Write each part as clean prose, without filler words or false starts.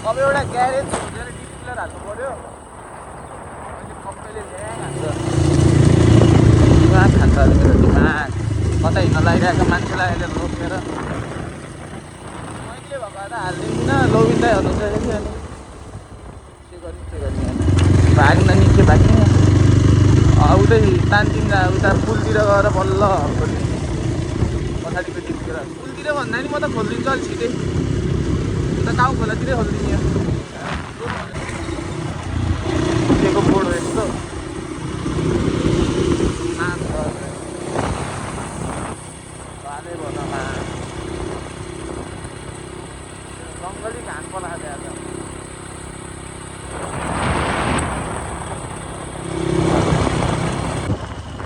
अब एउटा ग्यारेज खोजेर डिस्प्लेर हाल्नु पऱ्यो। अनि सबैले ल्याङ हान्छ। दिमाग खान्छ अहिले मेरो दिमाग। कतै हिँड्न लागिरहेको मान्छेलाई अहिले रोकेर मैले भएर हालिदिँदिनँ। लोबिन्दै हुनुहुन्छ अहिले अनि के गर्ने भाग्न नि के भाग्ने। उतै तानतिन उता पुलतिर गएर बल्ल पछाडिको टिपतिर पुलतिर भन्दा नि म त खोलिदिन्छु अलिक छिटै। उता गाउँ खोलातिरै खोलिदिने दिएको बोर्ड हो यस्तो भाले भनमा जङ्गली घाँस पलाएको आज।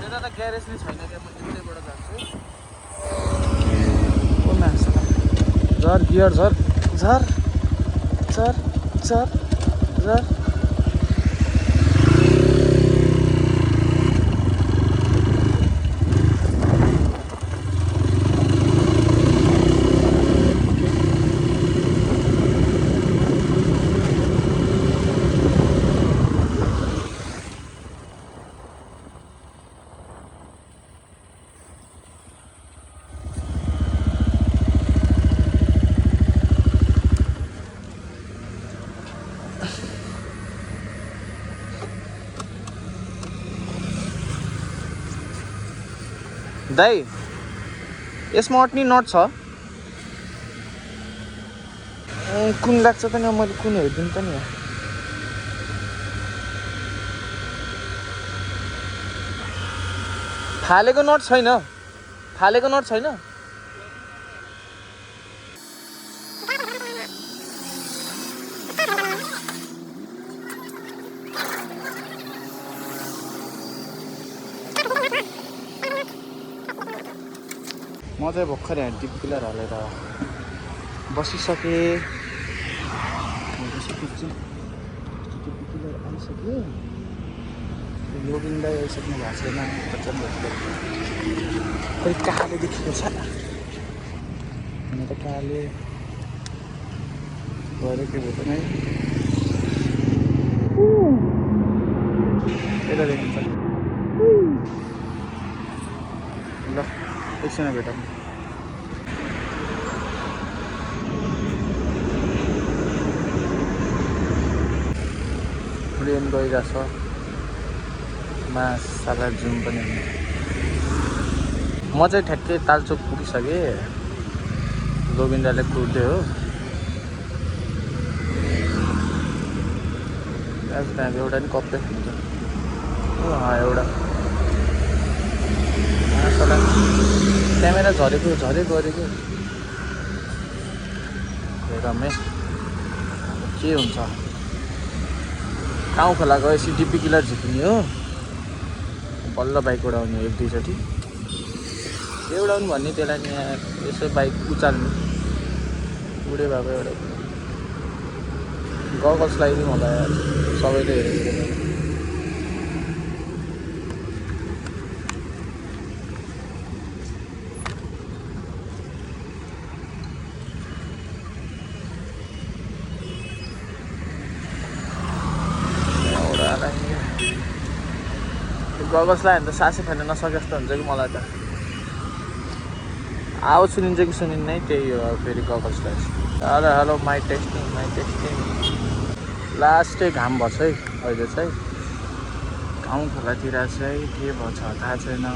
त्यता त ग्यारेज नै छैन क्या। म त्यतैबाट जान्छु। झर गियर झर झर झर झर झर दाइ यसमा अट्नी नट छ कुन लाग्छ त नि मैले कुन हेरिदिनु त नि फालेको नट छैन फालेको नट छैन म चाहिँ भर्खर यहाँ डिप पिलर हालेर बसिसकेँ। डिप पिलर आइसक्यो। लोबिन्दै आइसक्नु भएको छैन। खोइ काले देखेको छ म त काले गएर के भयो त नै यता देखिन्छ ल एकछिन भेटौँ। प्लेन गइरहेछ मासाला जुम पनि। म चाहिँ ठ्याक्कै तालचोक पुगिसकेँ। गोविन्दाले कुर्दै हो त्यहाँ एउटा नि कप्पै हुन्छ एउटा मासाला क्यामेरा झरेको गरेको हेरौँ के हुन्छ। गाउँ खोला गएपछि डिपी किलर झिक्ने हो बल्ल बाइक उडाउने एक दुईचोटि उडाउनु भन्ने त्यसलाई नि यसो बाइक उचाल्नु उडे भएको एउटा गगल्स लगाइदिउँ होला सबैले हेरेको गगल्स लगायो भने त सासै फेर्न नसके जस्तो हुन्छ कि मलाई त। आवाज सुनिन्छ कि सुनिन्न है त्यही हो फेरि गगल्स लगाएपछि। हेलो माइ टेस्टिङ लास्टै घाम भएछ है अहिले चाहिँ। गाउँ खोलातिर चाहिँ के भन्छ थाहा छैन।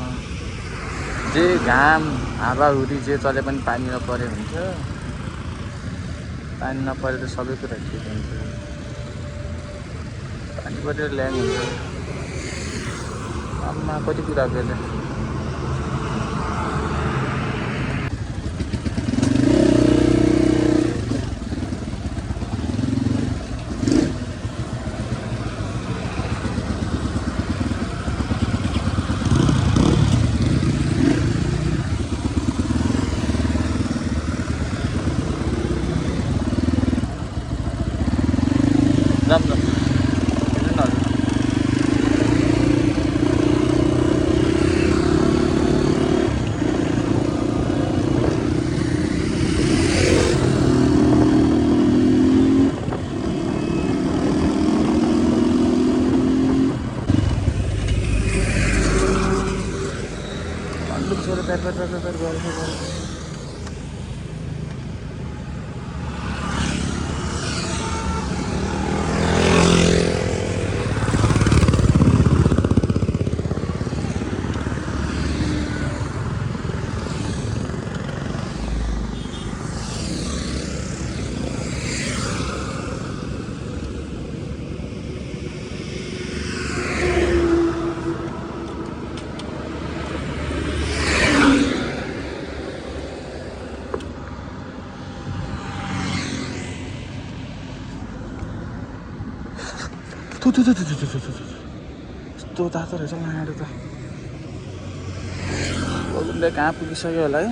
जे घाम हावाहुरी जे चले पनि पानी नपरे हुन्छ। पानी नपरे त सबै कुरा ठिक हुन्छ। पानी परेर ल्याङ हुन्छ आम्मा कति कुरा बेला। जाम यस्तो तातो रहेछ मायाहरू त गोविन्द कहाँ पुगिसक्यो होला है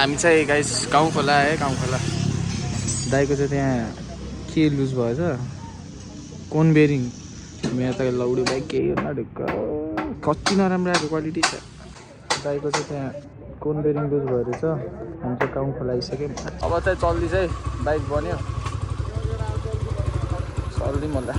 हामी चाहिँ गाइस गाउँ खोला है गाउँ खोला दाइको चाहिँ त्यहाँ के लुज भएछ कोन बेरिङ मेरो त लौडी बाइक केही नढुक्क कति नराम्रो आएको क्वालिटी छ दाइको चाहिँ त्यहाँ कोन बेरिङ लुज भएर रहेछ हामी चाहिँ गाउँ खोला आइसक्यौँ अब चाहिँ चल्दैछ है बाइक बन्यो चल्दिउँ होला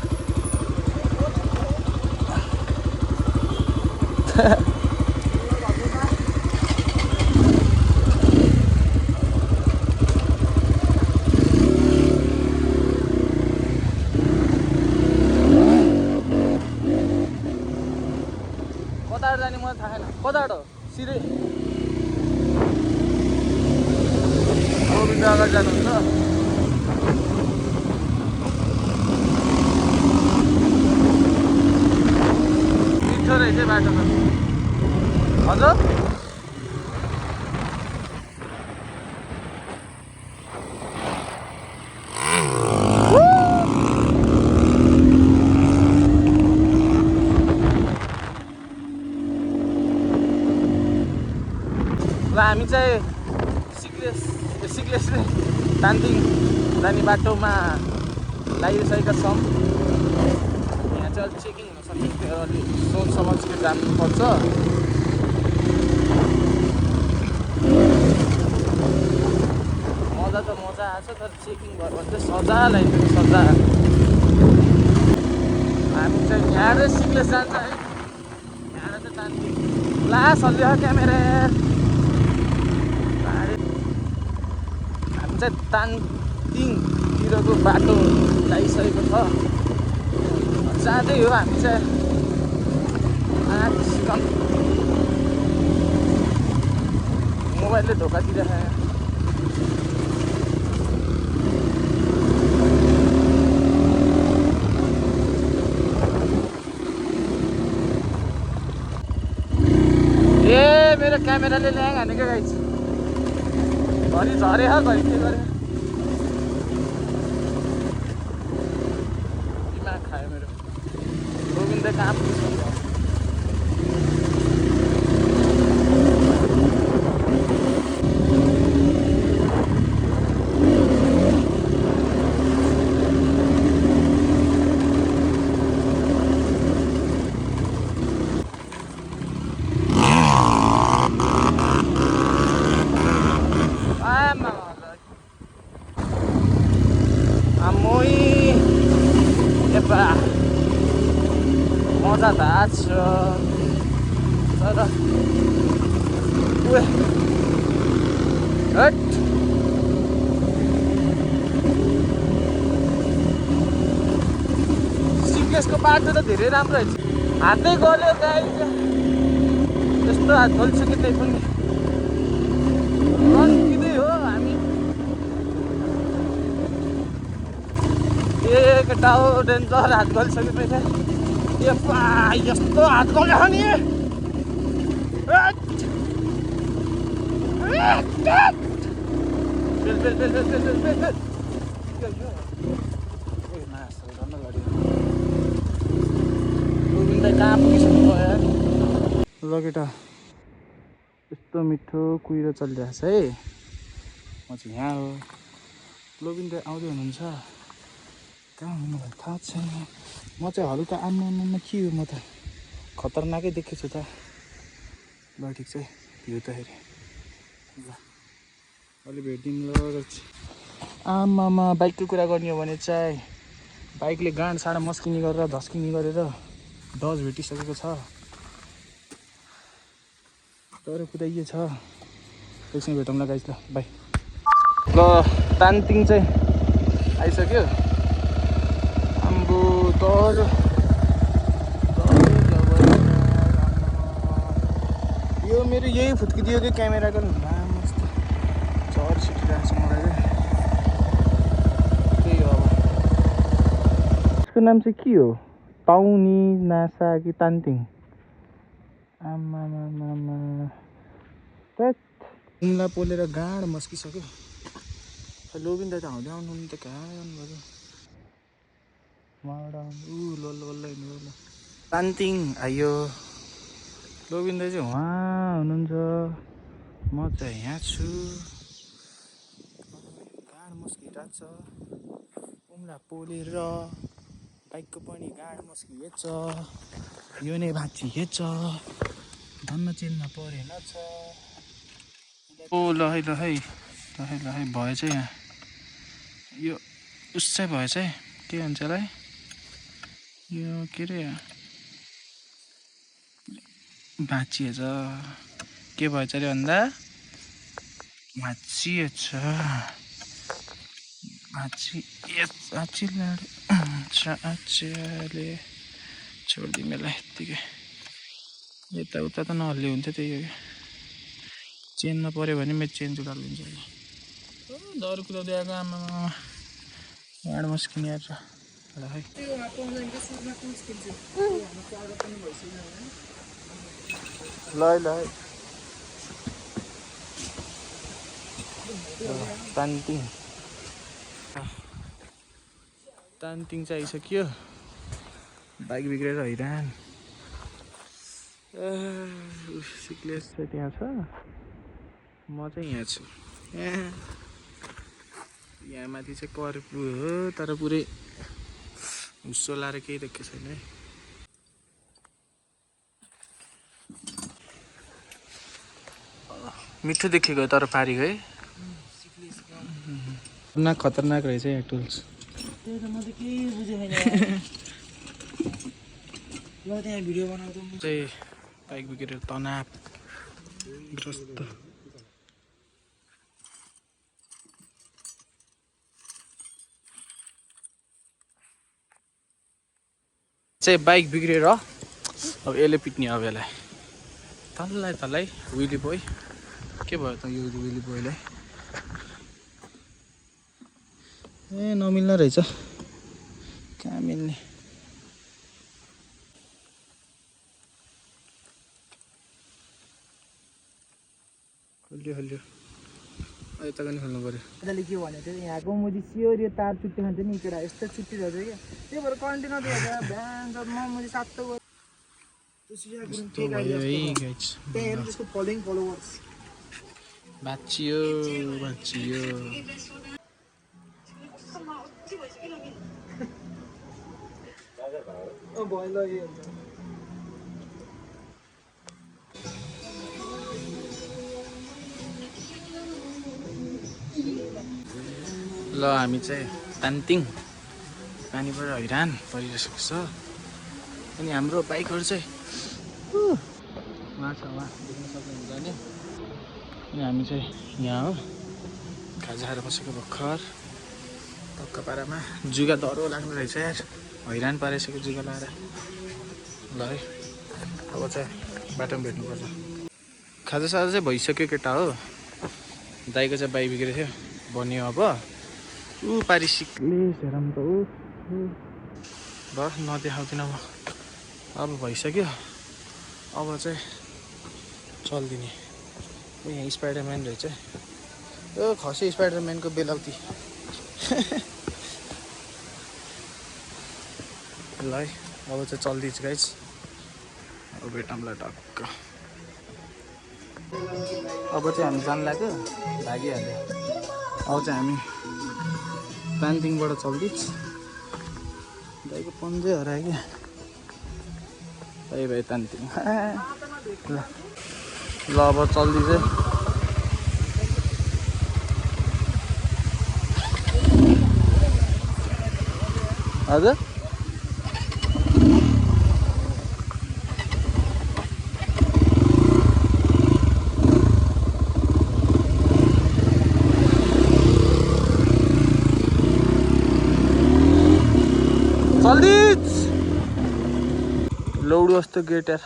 जाने मलाई थाहा छैन कताबाट हो सिधै गोविन्द अगाडि जानुहुन्छ मिठो रहेछ बाटो त हजुर ल हामी चाहिँ सिक्लेस तान्दिङ जाने बाटोमा लागिसकेका छौँ यहाँ चाहिँ अलिक चेकिङ हुनसक्छ अलिक सोच समझ के जानुपर्छ मजा त मजा आएको छ तर चेकिङ भयो भने चाहिँ सजा लगाइदिनु सजा हामी चाहिँ यहाँ सिक्लेस जान्छ है यहाँ चाहिँ तान्दिङ ला सल्लियो क्यामेरा चाहिँ तान्दिङतिरको बाटो लागिसकेको छ जाँदै हो हामी चाहिँ मोबाइलले धोका दिइरहेको ए मेरो क्यामेराले ल्याङ हानेको गाइस घरि झरे घरि के गरे दिमाग खायो मेरो गोविन्द कहाँ पुग्छ मजा त आछ तर हट बाटो त धेरै राम्रो रहेछ हातै गल्यो गाई यस्तो हात गलिसक्यो त्यही पनि रन्किँदै हो हामी केटा हो डेन्जर हात गलिसक्यो पहिला यस्तो हात गल्यो नि कहाँ पुगिसक्नु भयो ल केटा यस्तो मिठो कुहिरो चलिरहेछ है म चाहिँ यहाँ हो लोबिन दाइ आउँदै हुनुहुन्छ कहाँ हुनुभयो थाहा छैन म चाहिँ हल्का आम्मामा के हो म त खतरनाकै देखेछु त ल ठिक छ भ्यू त हेरेँ ल अलि भेटिदिनु ल आमामा बाइकको कुरा गर्ने हो भने चाहिँ बाइकले गाँड साँड मस्किने गरेर धस्किने गरेर डज भेटिसकेको छ तर कुरा के छ एकछिन भेटौँला गाइस ल बाई ल तानतिङ चाहिँ आइसक्यो आम्बो तर यो मेरो यही फुत्किदियो कि क्यामेराको मस्त चर छिटिरहेको छ मलाई त्यही हो अब यसको नाम चाहिँ के हो पाउनी नासा कि तानतिङ आमामामा उम्ला पोलेर गाँड मस्किसक्यो लोबिन दाइ त आउँदै आउनु नि त कहाँ आउनुभयो ल तानतिङ आयो लोबिन दाइ चाहिँ उहाँ हुनुहुन्छ म चाहिँ यहाँ छु गाँड मस्किरहेको छ उम्ला पोलेर बाइकको पनि गाँड मस्किएछ यो नै भाँचिएछ धन्न चेनमा परेन छ ओ ल है भएछ यहाँ यो उसै भएछ है के भन्छ यसलाई यो के अरे भाँचिएछ के भएछ अरे भन्दा भाँचिएछ भाँचिले छोडिदिउँ यसलाई यत्तिकै यताउता त नहल्ले हुन्छ त्यही हो चेनमा पऱ्यो भने मेरो चेन चाहिँ डल्लिन्छ दरु कुदाउँदै आएको आमामा गाँड मस्किने आएर ल है ल है तानतिङ चाहिँ आइसक्यो बाइक बिग्रेर हैरान सिक्लेस चाहिँ त्यहाँ छ म चाहिँ यहाँ छु यहाँ माथि चाहिँ कर्पु हो तर पुरै हुस्सो लाएर केही देखेको छैन है मिठो देखेको तर पारीको है खतरनाक रहेछ यहाँ टुल्स चाहिँ बाइक बिग्रेर तनावग्रस्त चाहिँ बाइक बिग्रेर अब यसले पिट्ने अब यसलाई तल्लाई विली बोय के भयो त यो विली बोयलाई ए नमिल्ने रहेछ कहाँ मिल्ने हल्लियो यता पनि खोल्नु पर्यो दाइले के भनेको थियो यहाँको मैले सियोर यो तार चुट्टी खान्छ नि केटा यस्तो चुट्टी रहेछ क्या त्यही भएर कन्टिन्यू दिएर बिहान म मैले सातो त्यसको फलोवर्स बाचियो ल हामी चाहिँ तानतिङ पानीबाट हैरान परिरहेको छ अनि हाम्रो बाइकहरू चाहिँ उहाँ छ उहाँ देख्न सक्नुहुन्छ नि अनि हामी चाहिँ यहाँ हो खाजा खाएर बसेको भर्खर टक्क पारामा जुगा डह्रो लाग्ने रहेछ यार हैरान पारिसक्यो जुगा लाएर। ल है अब चाहिँ बाटोमा भेट्नुपर्छ। खाजासाजा चाहिँ भइसक्यो केटा हो। दाइको चाहिँ बाइक बिग्रेको थियो, बनियो अब। ऊ पारि सिक्ले हेरौँ त ऊ ल नदेखाउँदिनँ म। अब भइसक्यो, अब चाहिँ चल्दिने। यहाँ स्पाइडरम्यान रहेछ। यो खसी स्पाइडरम्यानको बेलाउती। ल है अब चाहिँ चल्दैछ गाइस। अब भेटौँला टक्क। अब चाहिँ हामी जान लाग्यो, भागिहाल्यो। अब चाहिँ हामी तानतिङबाट चल्दैछ। दाइको पन्जै हरायो क्या। भाइ तानतिङ। ल अब चल्दैछ। हजुर चल्दिच लौडो जस्तो गेट यार।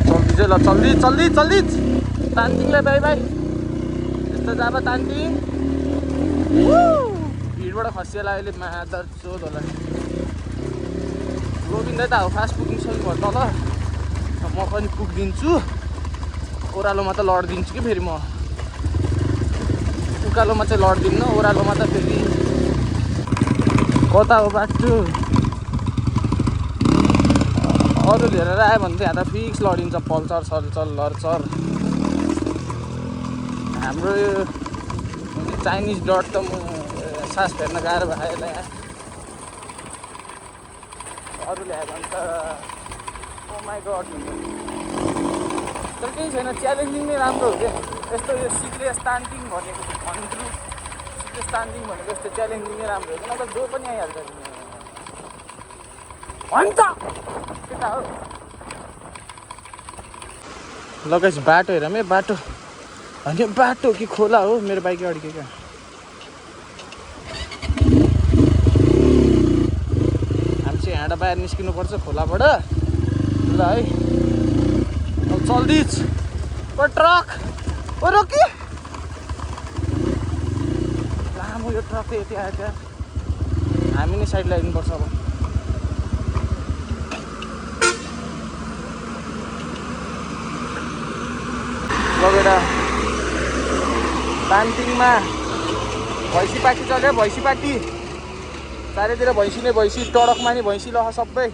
चल्दिछ ल चल्दिच चल्दिच चल्दिच। तानतिङलाई बाई बाई। यस्तो जाब तानतिङ। भिडबाट खसिएला अहिले मादर चोद होला। रोबिन दाइ त अब फास्ट पुगिसक्यो भयो तल। म पनि पुगिदिन्छु। ओह्रालोमा त लडिदिन्छु कि फेरि म। उकालोमा चाहिँ लडिदिन्न, ओह्रालोमा त फेरि कता हो बाटो। अरू हेरेर आयो भने चाहिँ यहाँ त फिक्स लडिन्छ। पल्चर सल्चर लड्चर। हाम्रो यो चाइनिज डट त म सास फेर्न गाह्रो भयो यहाँ। अरूले आयो भने त ओ माई गड हुन्छ। तर केही छैन, च्यालेन्जिङ नै राम्रो हो क्या। यस्तो यो सिक्रेस तानतिङ भनेको भन्छु, सिक्रेस तानतिङ भनेको यस्तो च्यालेन्जिङ नै राम्रो हो। मतलब जो पनि आइहाल्छ भन्छ केटा हो। लगाइस बाटो हेरौँ है। बाटो होइन बाटो कि खोला हो। मेरो बाइकै अड्क्यो क्या। हामी चाहिँ यहाँबाट बाहिर निस्किनुपर्छ खोलाबाट। ल है अब चल्दिच। ओ ट्रक ओ रोकी। लामो यो ट्रक चाहिँ यति आयो क्या। हामी नै साइड लगाइदिनुपर्छ अब। लगेर तानतिङमा भैँसी पार्टी चल्यो। भैँसी पार्टी चारैतिर भैँसी नै भैँसी। टडकमा नि भैँसी लख सबै।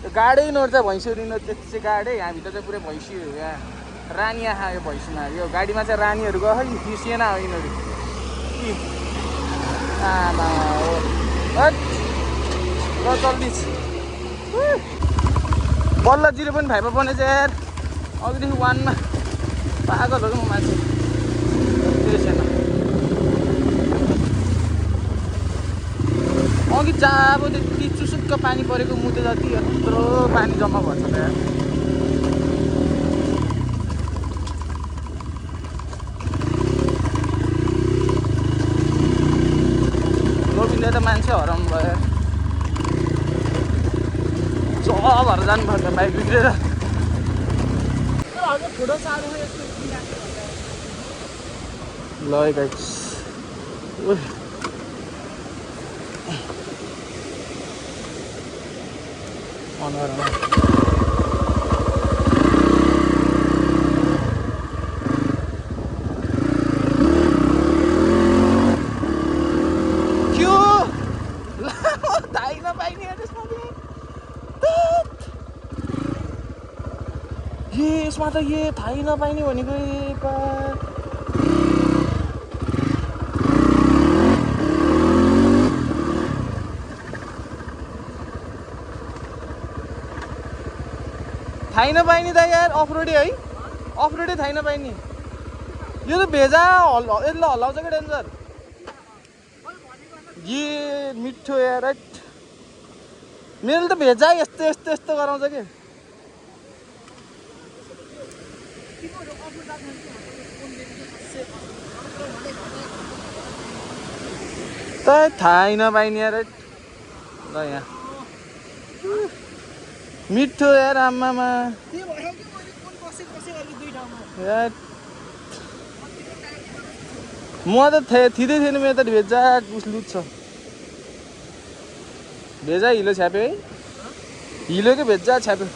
त्यो गाडै नोर्छ भैँसी रिनो त्यति चाहिँ गाडै। यहाँभित्र चाहिँ पुरै भैँसी हो। यहाँ रानी आखा यो भैँसीमा। यो गाडीमा चाहिँ रानीहरू गयो है। यो सेना हो यिनीहरू कि आमा हो। ल चल्दिछ। बल्ल 0.5 बनेछ यार। अघिदेखि 1मा पागल हो कि म मान्छे। त्यो सेना अघि जाब त्यति चुसुक्क पानी परेको मुते जति यत्रो पानी जम्मा भन्छ त यार। रोबिनले त मान्छे हराउनु भयो। भएर जानुभयो त बाइक बिग्रेर। ल गाइस अनुहारमा क्यों थाहै नपाइने त्यसमा यसमा त यो थाहै नपाइने भनेको थाहै नपाइने त यार। अफ रोडै है, अफ रोडै थाहै नपाइने। यो त भेजा यसले हल्लाउँछ क्या डेन्जर। ये मिठो यार राइट। मेरो त भेजा यस्तो यस्तो यस्तो गराउँछ कि। त थाहै नपाइने यार ल यहाँ मिठो यार आमामा यार म त थिँदै थिएन मेरो त भेजा उस लुच छ भेजा हिलो छ्याप्यो है हिलोकै भेजा छ्याप्यो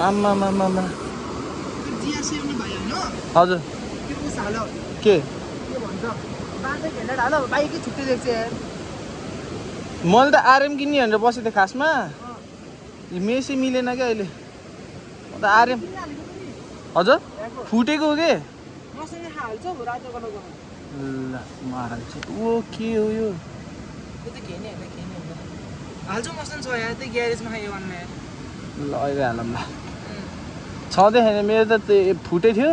आमामामा हजुर के मैले त आरएम किन्ने भनेर बसेको थिएँ खासमा मेसै मिलेन क्या अहिले त आरएम हजुर फुटेको हो के ल म हाल्छु ओ के हो यो ल अहिले हालौँ ल छँदै छैन मेरो त फुटै थियो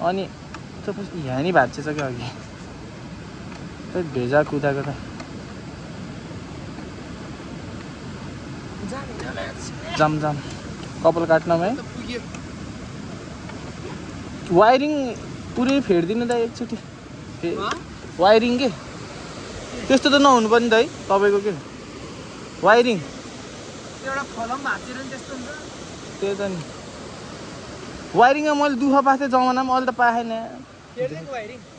अनि यहाँ नि भाँचिएछ क्या अघि भेजा कुदाएको त जाम जाम कपाल काट्नमा है वायरिङ पुरै फेरिदिनु त एकचोटि वायरिङ के त्यस्तो त नहुनु पर्ने त है तपाईँको के वायरिङ त्यही त नि वायरिङमा मैले दुःख पाएको थिएँ जमानामा अहिले त पाएन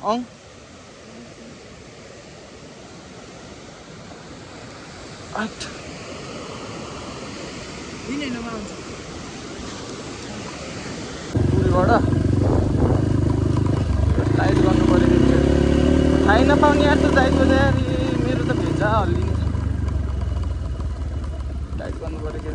अँ पुरीबाट टाइट गर्नु पऱ्यो थाहै नपाउने यार त टाइट गर्दा यार मेरो त भेजा हल्लिने टाइट गर्नु पऱ्यो क्या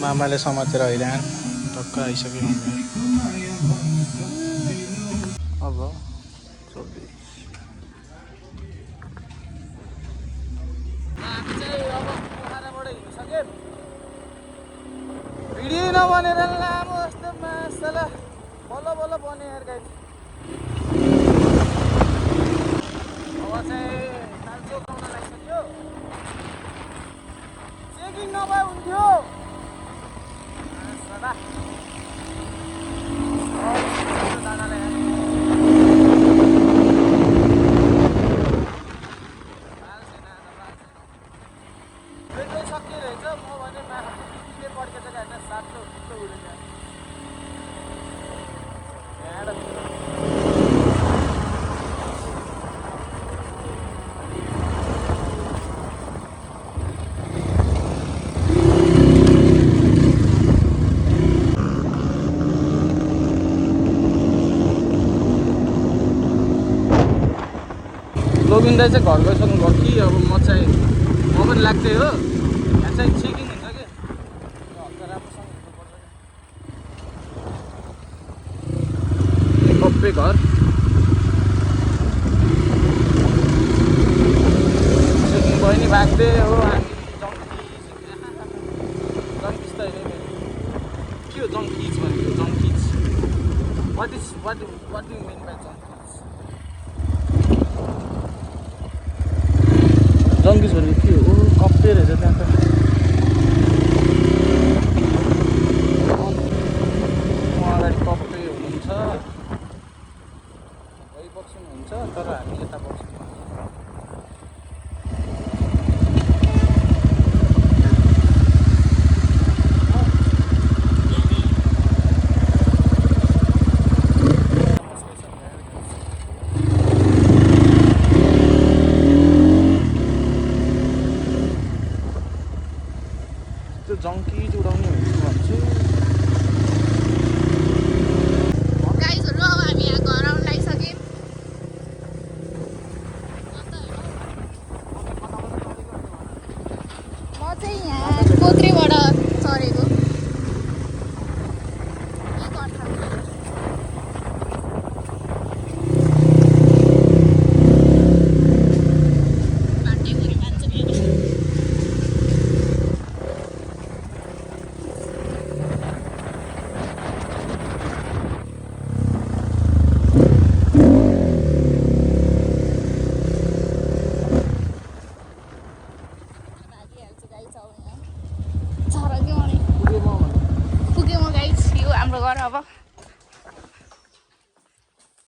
मामाले समातेर अहिले टक्क आइसक्यो अब 24 भिडियो नबनेर लामो जस्तो मासला बल्ल बल्ल बने यार गाइस अब चाहिँ खाल्चो खाउन लागिसक्यो चेकिङ नभए हुन्थ्यो गोविन्द चाहिँ घर गइसक्नु भयो कि अब म पनि लाग्थेँ हो यहाँ चाहिँ चेकिङ हुन्छ कि हल्का राम्रोसँग हुनुपर्छ कप्पे घर चेकिङ भयो नि भाग्दै हो हामी जङ्किज त होइन के हो जङ्किज भनेको junkies what do you mean by junkies junkies भनेको के हो कप्पे रहेछ त्यहाँ त अगाडि कप्पे हुनुहुन्छ गइबस्नुहुन्छ तर हामी यता बस्छौँ जङ्किज उडाउने